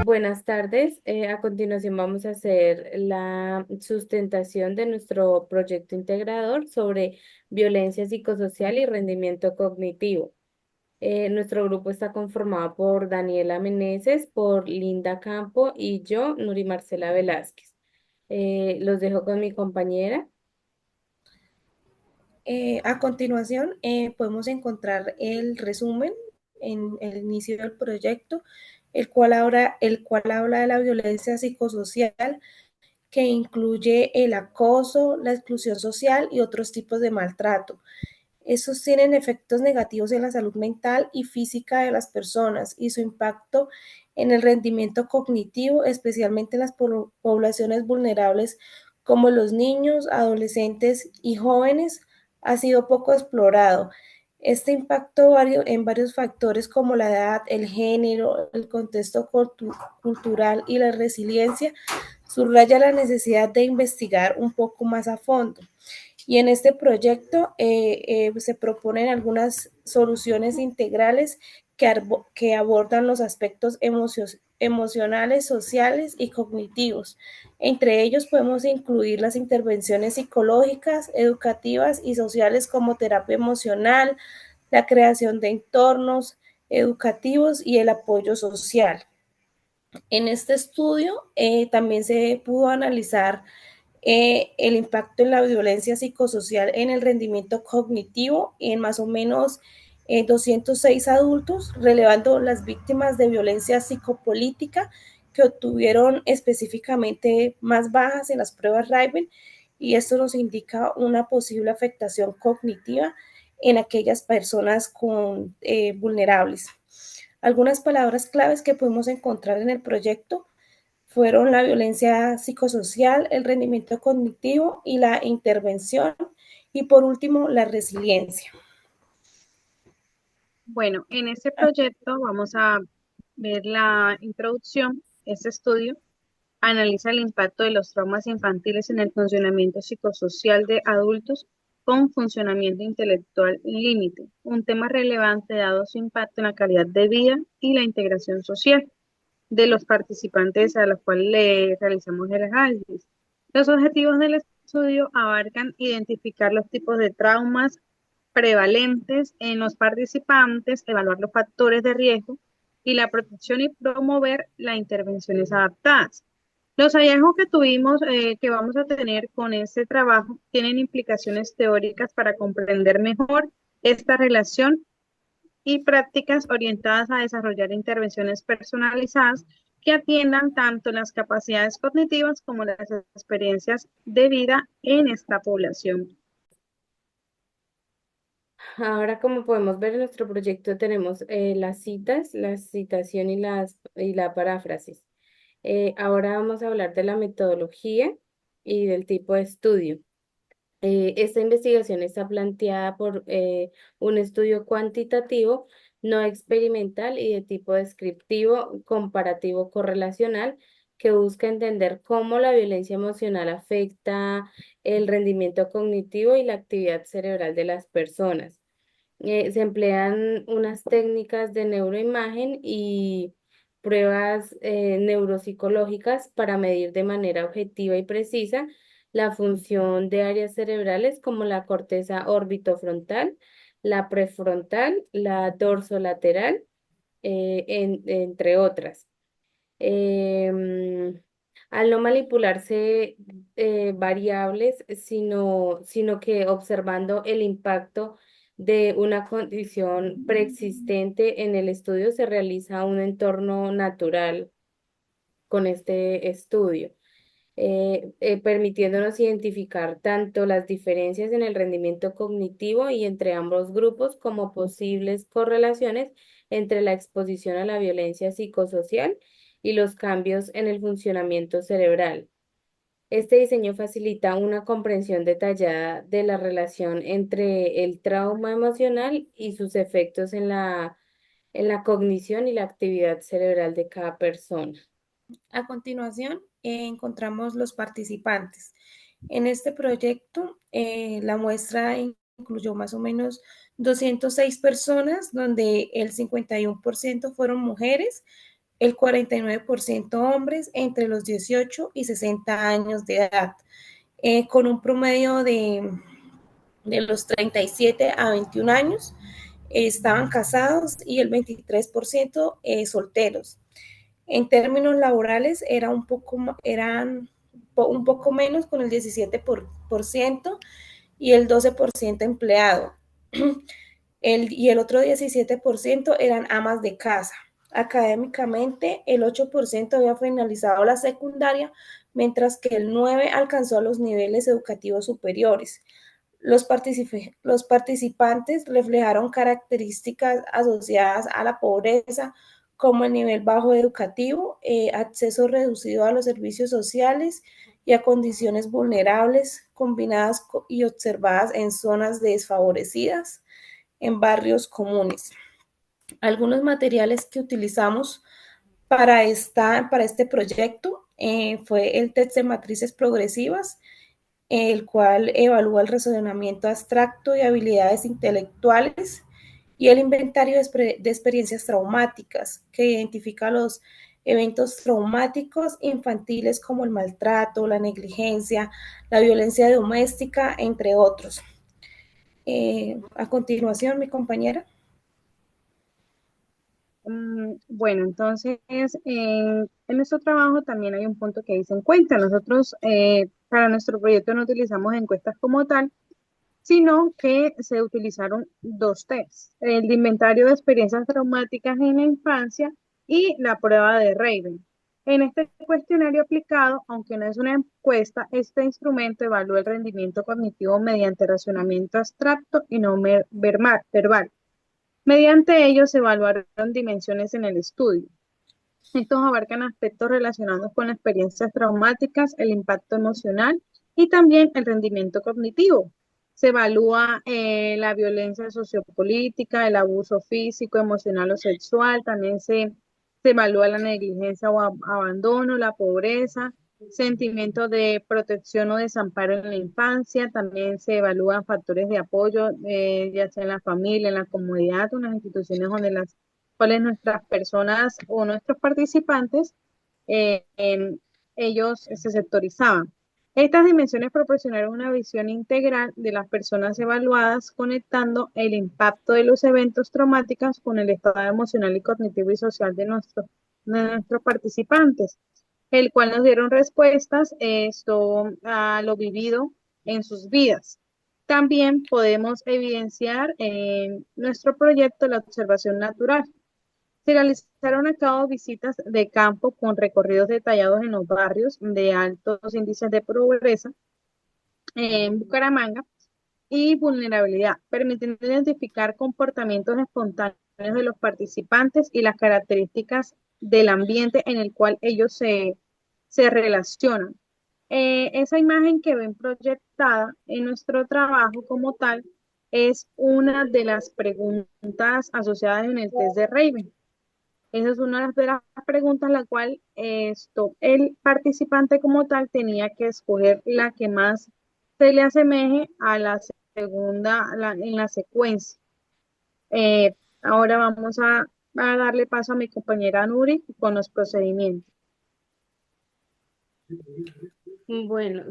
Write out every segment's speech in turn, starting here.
Buenas tardes. A continuación vamos a hacer la sustentación de nuestro proyecto integrador sobre violencia psicosocial y rendimiento cognitivo. Nuestro grupo está conformado por Daniela Meneses, por Linda Campo y yo, Nuri Marcela Velázquez. Los dejo con mi compañera. A continuación, podemos encontrar el resumen en el inicio del proyecto, el cual habla de la violencia psicosocial, que incluye el acoso, la exclusión social y otros tipos de maltrato. Estos tienen efectos negativos en la salud mental y física de las personas y su impacto en el rendimiento cognitivo, especialmente en las poblaciones vulnerables como los niños, adolescentes y jóvenes, ha sido poco explorado. Este impacto en varios factores como la edad, el género, el contexto cultural y la resiliencia subraya la necesidad de investigar un poco más a fondo. Y en este proyecto se proponen algunas soluciones integrales que abordan los aspectos emocionales, sociales y cognitivos. Entre ellos podemos incluir las intervenciones psicológicas, educativas y sociales como terapia emocional, la creación de entornos educativos y el apoyo social. En este estudio también se pudo analizar el impacto en la violencia psicosocial en el rendimiento cognitivo en más o menos 206 adultos, relevando las víctimas de violencia psicopolítica que obtuvieron específicamente más bajas en las pruebas Raven, y esto nos indica una posible afectación cognitiva en aquellas personas vulnerables. Algunas palabras claves que podemos encontrar en el proyecto fueron la violencia psicosocial, el rendimiento cognitivo y la intervención. Y por último, la resiliencia. Bueno, en este proyecto vamos a ver la introducción. Este estudio analiza el impacto de los traumas infantiles en el funcionamiento psicosocial de adultos con funcionamiento intelectual límite, un tema relevante dado su impacto en la calidad de vida y la integración social de los participantes a los cuales le realizamos el análisis. Los objetivos del estudio abarcan identificar los tipos de traumas prevalentes en los participantes, evaluar los factores de riesgo y la protección y promover las intervenciones adaptadas. Los hallazgos que tuvimos, que vamos a tener con este trabajo, tienen implicaciones teóricas para comprender mejor esta relación y prácticas orientadas a desarrollar intervenciones personalizadas que atiendan tanto las capacidades cognitivas como las experiencias de vida en esta población. Ahora, como podemos ver en nuestro proyecto, tenemos las citas, la citación y la paráfrasis. Ahora vamos a hablar de la metodología y del tipo de estudio. Esta investigación está planteada por un estudio cuantitativo, no experimental y de tipo descriptivo, comparativo, correlacional, que busca entender cómo la violencia emocional afecta el rendimiento cognitivo y la actividad cerebral de las personas. Se emplean unas técnicas de neuroimagen y pruebas neuropsicológicas para medir de manera objetiva y precisa la función de áreas cerebrales como la corteza orbitofrontal, la prefrontal, la dorsolateral, entre otras. Em, Al no manipularse variables, sino que observando el impacto de una condición preexistente en el estudio, se realiza un entorno natural con este estudio, permitiéndonos identificar tanto las diferencias en el rendimiento cognitivo y entre ambos grupos como posibles correlaciones entre la exposición a la violencia psicosocial y los cambios en el funcionamiento cerebral. Este diseño facilita una comprensión detallada de la relación entre el trauma emocional y sus efectos en la cognición y la actividad cerebral de cada persona. A continuación, encontramos los participantes. En este proyecto, la muestra incluyó más o menos 206 personas, donde el 51% fueron mujeres, el 49% hombres entre los 18 y 60 años de edad, con un promedio de los 37 a 21 años estaban casados y el 23% solteros. En términos laborales eran un poco menos con el 17% y el 12% empleado. Y el otro 17% eran amas de casa. Académicamente, el 8% había finalizado la secundaria, mientras que el 9% alcanzó los niveles educativos superiores. Los participantes reflejaron características asociadas a la pobreza, como el nivel bajo educativo, acceso reducido a los servicios sociales y a condiciones vulnerables combinadas y observadas en zonas desfavorecidas, en barrios comunes. Algunos materiales que utilizamos para este proyecto fue el test de matrices progresivas, el cual evalúa el razonamiento abstracto y habilidades intelectuales, y el inventario de experiencias traumáticas, que identifica los eventos traumáticos infantiles como el maltrato, la negligencia, la violencia doméstica, entre otros. A continuación, mi compañera. Bueno, entonces en nuestro trabajo también hay un punto que dice en cuenta. Nosotros para nuestro proyecto no utilizamos encuestas como tal, sino que se utilizaron dos tests, el de inventario de experiencias traumáticas en la infancia y la prueba de Raven. En este cuestionario aplicado, aunque no es una encuesta, este instrumento evalúa el rendimiento cognitivo mediante razonamiento abstracto y no verbal. Mediante ello se evaluaron dimensiones en el estudio. Estos abarcan aspectos relacionados con las experiencias traumáticas, el impacto emocional y también el rendimiento cognitivo. Se evalúa la violencia sociopolítica, el abuso físico, emocional o sexual. También se evalúa la negligencia o abandono, la pobreza, sentimientos de protección o desamparo en la infancia. También se evalúan factores de apoyo, ya sea en la familia, en la comunidad o en las instituciones donde las cuales nuestras personas o nuestros participantes, ellos se sectorizaban. Estas dimensiones proporcionaron una visión integral de las personas evaluadas, conectando el impacto de los eventos traumáticos con el estado emocional y cognitivo y social de nuestros participantes, el cual nos dieron respuestas a lo vivido en sus vidas. También podemos evidenciar en nuestro proyecto la observación natural. Se realizaron a cabo visitas de campo con recorridos detallados en los barrios de altos índices de pobreza en Bucaramanga y vulnerabilidad, permitiendo identificar comportamientos espontáneos de los participantes y las características del ambiente en el cual ellos se relacionan. Esa imagen que ven proyectada en nuestro trabajo como tal es una de las preguntas asociadas en el test de Raven. Esa es una de las preguntas la cual el participante como tal tenía que escoger la que más se le asemeje a la segunda en la secuencia. Ahora vamos a darle paso a mi compañera Nuri con los procedimientos. Bueno,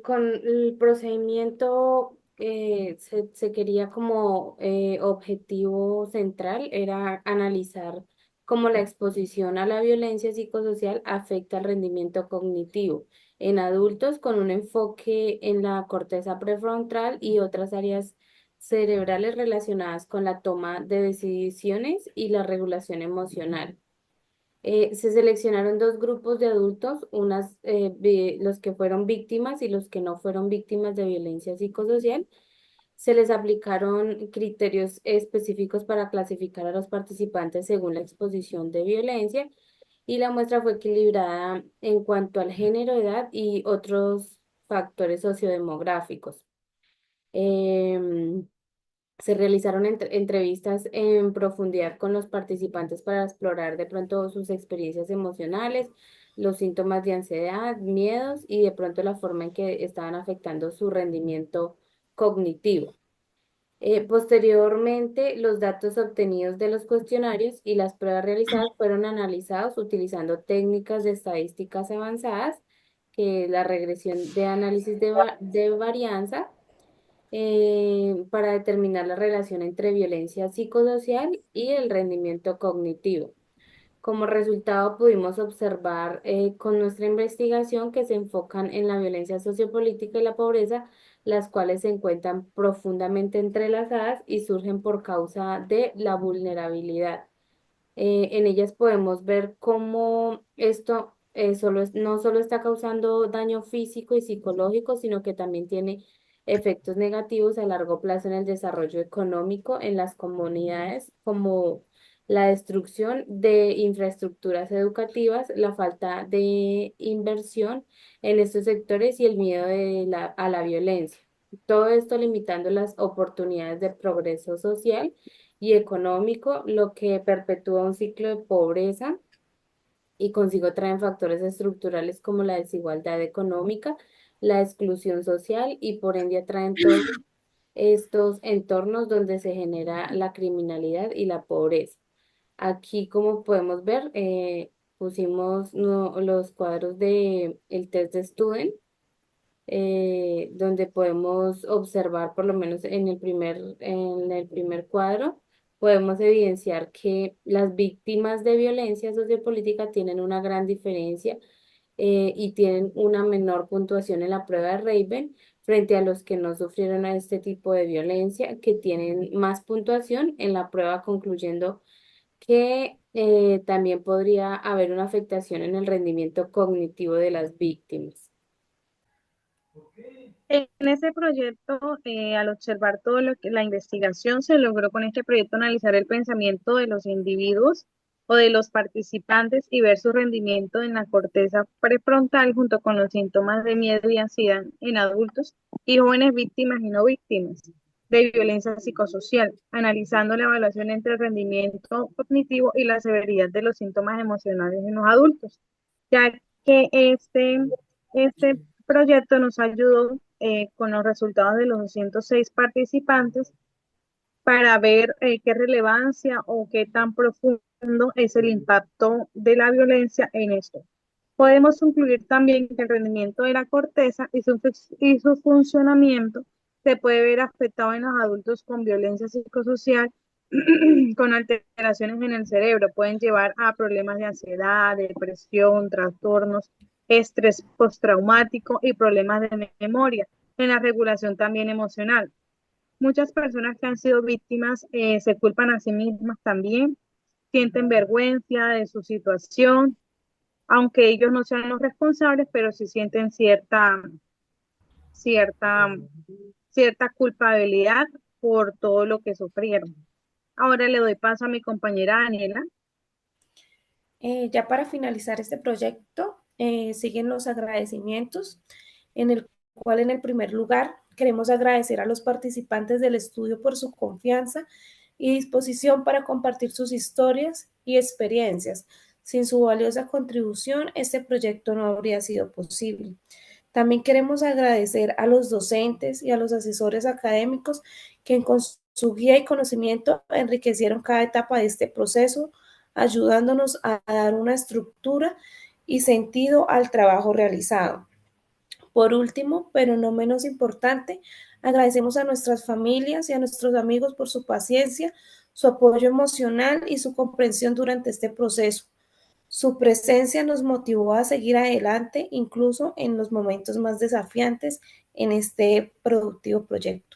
con el procedimiento se quería como objetivo central era analizar cómo la exposición a la violencia psicosocial afecta el rendimiento cognitivo en adultos con un enfoque en la corteza prefrontal y otras áreas cerebrales relacionadas con la toma de decisiones y la regulación emocional. Se seleccionaron dos grupos de adultos, los que fueron víctimas y los que no fueron víctimas de violencia psicosocial. Se les aplicaron criterios específicos para clasificar a los participantes según la exposición de violencia y la muestra fue equilibrada en cuanto al género, edad y otros factores sociodemográficos. Em, Se realizaron entrevistas en profundidad con los participantes para explorar de pronto sus experiencias emocionales, los síntomas de ansiedad, miedos y de pronto la forma en que estaban afectando su rendimiento cognitivo. Posteriormente, los datos obtenidos de los cuestionarios y las pruebas realizadas fueron analizados utilizando técnicas de estadísticas avanzadas, que es la regresión de análisis de varianza, para determinar la relación entre violencia psicosocial y el rendimiento cognitivo. Como resultado, pudimos observar con nuestra investigación que se enfocan en la violencia sociopolítica y la pobreza, las cuales se encuentran profundamente entrelazadas y surgen por causa de la vulnerabilidad. En ellas podemos ver cómo esto no solo está causando daño físico y psicológico, sino que también tiene efectos negativos a largo plazo en el desarrollo económico en las comunidades, como la destrucción de infraestructuras educativas, la falta de inversión en estos sectores y el miedo a la violencia. Todo esto limitando las oportunidades de progreso social y económico, lo que perpetúa un ciclo de pobreza y consigo traen factores estructurales como la desigualdad económica, la exclusión social y por ende atraen todos estos entornos donde se genera la criminalidad y la pobreza. Aquí, como podemos ver, pusimos los cuadros de el test de Student, donde podemos observar, por lo menos en el primer cuadro, podemos evidenciar que las víctimas de violencia sociopolítica tienen una gran diferencia, y tienen una menor puntuación en la prueba de Raven frente a los que no sufrieron a este tipo de violencia, que tienen más puntuación en la prueba, concluyendo que también podría haber una afectación en el rendimiento cognitivo de las víctimas. En ese proyecto, al observar todo lo que la investigación, se logró con este proyecto analizar el pensamiento de los individuos o de los participantes y ver su rendimiento en la corteza prefrontal junto con los síntomas de miedo y ansiedad en adultos y jóvenes víctimas y no víctimas de violencia psicosocial, analizando la evaluación entre el rendimiento cognitivo y la severidad de los síntomas emocionales en los adultos, ya que este proyecto nos ayudó con los resultados de los 206 participantes para ver qué relevancia o qué tan profundo es el impacto de la violencia en esto. Podemos concluir también que el rendimiento de la corteza y su funcionamiento se puede ver afectado en los adultos con violencia psicosocial, con alteraciones en el cerebro. Pueden llevar a problemas de ansiedad, depresión, trastornos, estrés postraumático y problemas de memoria, en la regulación también emocional. Muchas personas que han sido víctimas se culpan a sí mismas también, sienten vergüenza de su situación, aunque ellos no sean los responsables, pero sí sienten cierta, cierta culpabilidad por todo lo que sufrieron. Ahora le doy paso a mi compañera Daniela. Ya para finalizar este proyecto, siguen los agradecimientos, en el cual en el primer lugar queremos agradecer a los participantes del estudio por su confianza y disposición para compartir sus historias y experiencias. Sin su valiosa contribución, este proyecto no habría sido posible. También queremos agradecer a los docentes y a los asesores académicos que con su guía y conocimiento enriquecieron cada etapa de este proceso, ayudándonos a dar una estructura y sentido al trabajo realizado. Por último, pero no menos importante, agradecemos a nuestras familias y a nuestros amigos por su paciencia, su apoyo emocional y su comprensión durante este proceso. Su presencia nos motivó a seguir adelante, incluso en los momentos más desafiantes en este productivo proyecto.